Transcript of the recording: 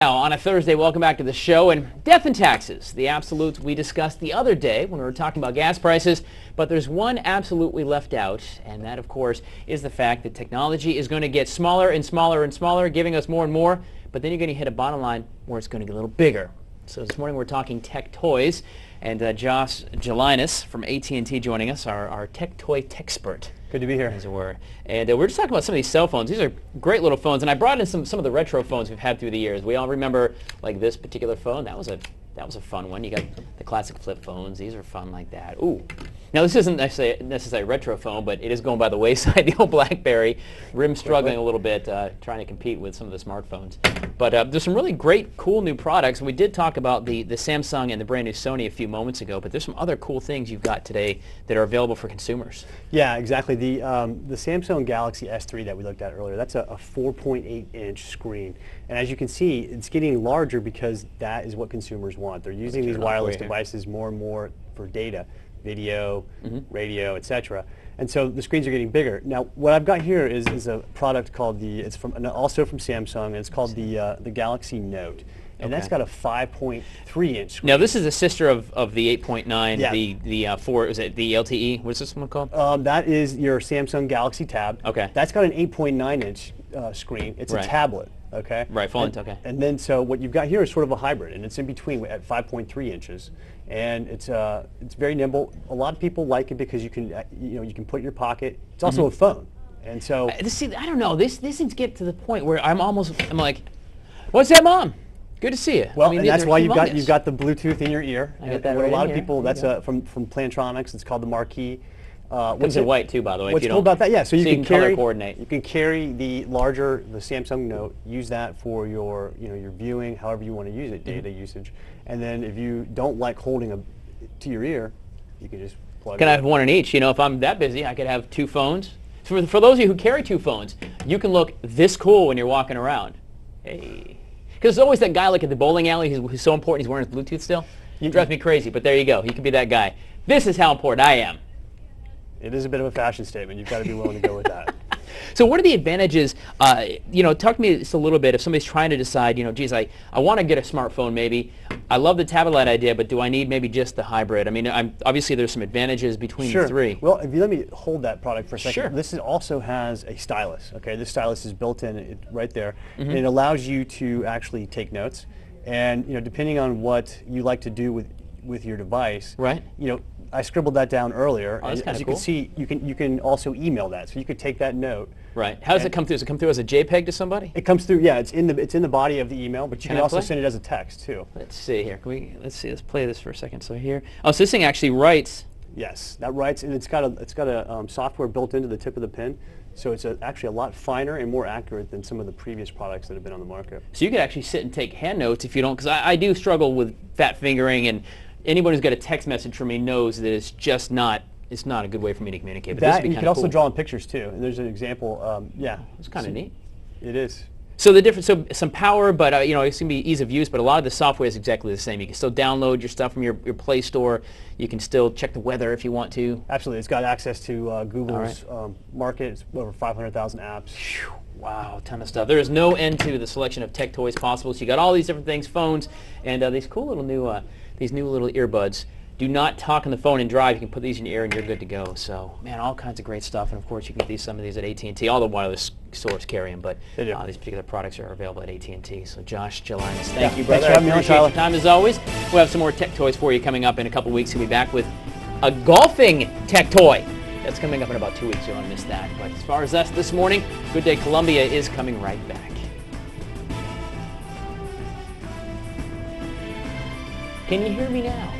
Now, on a Thursday, welcome back to the show. And death and taxes, the absolutes we discussed the other day when we were talking about gas prices. But there's one absolute we left out, and that, of course, is the fact that technology is going to get smaller and smaller and smaller, giving us more and more. But then you're going to hit a bottom line where it's going to get a little bigger. So this morning we're talking tech toys, and Josh Gelinas from AT&T joining us, our tech toy techspert. Good to be here. As it were. And we're just talking about some of these cell phones. These are great little phones, and I brought in some of the retro phones we've had through the years. We all remember like this particular phone. That was a fun one. You got the classic flip phones. These are fun like that. Ooh. Now this isn't necessarily a retro phone, but it is going by the wayside. The old BlackBerry, rim struggling a little bit, trying to compete with some of the smartphones. But there's some really great, cool new products. And we did talk about the Samsung and the brand new Sony a few moments ago, but there's some other cool things you've got today that are available for consumers. Yeah, exactly. The Samsung Galaxy S3 that we looked at earlier, that's a 4.8-inch screen. And as you can see, it's getting larger because that is what consumers want. They're using these wireless devices more and more for data, video, radio, etc. And so the screens are getting bigger. Now, what I've got here is a product called also from Samsung, and it's called the Galaxy Note. And that's got a 5.3-inch screen. Now, this is a sister of the 8.9, yeah. Is it the LTE? What's this one called? That is your Samsung Galaxy Tab. Okay. That's got an 8.9-inch screen. It's a tablet. Okay. Right. Okay. And then so what you've got here is sort of a hybrid, and it's in between at 5.3 inches, and it's very nimble. A lot of people like it because you can you can put it in your pocket. It's also a phone, and so see, I don't know. These things get to the point where I'm like, what's that, Mom? Good to see you. Well, and that's why you've got the Bluetooth in your ear. I get that and right a lot in of people, that's from Plantronics. It's called the Marquee. Comes in white too, by the way. What's cool about that? Yeah, so you can color coordinate. You can carry the Samsung Note, use that for your your viewing, however you want to use it, data usage, and then if you don't like holding to your ear, you can just plug. Can I have one in each? If I'm that busy, I could have two phones. For those of you who carry two phones, you can look this cool when you're walking around. Hey, because there's always that guy like at the bowling alley who's so important he's wearing his Bluetooth still. It drives me crazy, but there you go. You can be that guy. This is how important I am. It is a bit of a fashion statement. You've got to be willing to go with that. So what are the advantages? Talk to me just a little bit if somebody's trying to decide, geez, I want to get a smartphone maybe. I love the tablet idea, but do I need maybe just the hybrid? I mean, obviously there's some advantages between the three. Well, if you let me hold that product for a second. Sure. This also has a stylus. Okay, this stylus is built in right there, and it allows you to actually take notes. And depending on what you like to do with your device, right? I scribbled that down earlier. Oh, that's as you cool. can see, you can also email that. So you could take that note. Right. How does it come through? Does it come through as a JPEG to somebody? It comes through. Yeah, it's in the body of the email, but you can also send it as a text too. Let's see here. Let's play this for a second. So here. Oh, so this thing actually writes. Yes, that writes, and it's got a software built into the tip of the pen. So it's actually a lot finer and more accurate than some of the previous products that have been on the market. So you could actually sit and take hand notes if you don't, because I do struggle with fat fingering, and anyone who's got a text message from me knows that it's just not. It's not a good way for me to communicate. But that, you can also draw in pictures too. And there's an example. Yeah, it's kind of neat. It is. So the difference, some power, but it's going to be ease of use. But a lot of the software is exactly the same. You can still download your stuff from your Play Store. You can still check the weather if you want to. Absolutely, it's got access to Google's market. It's over 500,000 apps. Whew, wow, a ton of stuff. There is no end to the selection of tech toys possible. So you got all these different things, phones, and these cool little new little earbuds. Do not talk on the phone and drive. You can put these in your ear and you're good to go. So, man, all kinds of great stuff. And, of course, you can get some of these at AT&T. All the wireless stores carry them, but these particular products are available at AT&T. So, Josh Gelinas, thank you, brother. Thanks for having me on, Tyler. Your time as always. We'll have some more tech toys for you coming up in a couple weeks. We'll be back with a golfing tech toy. That's coming up in about 2 weeks. You don't want to miss that. But as far as us this morning, Good Day Columbia is coming right back. Can you hear me now?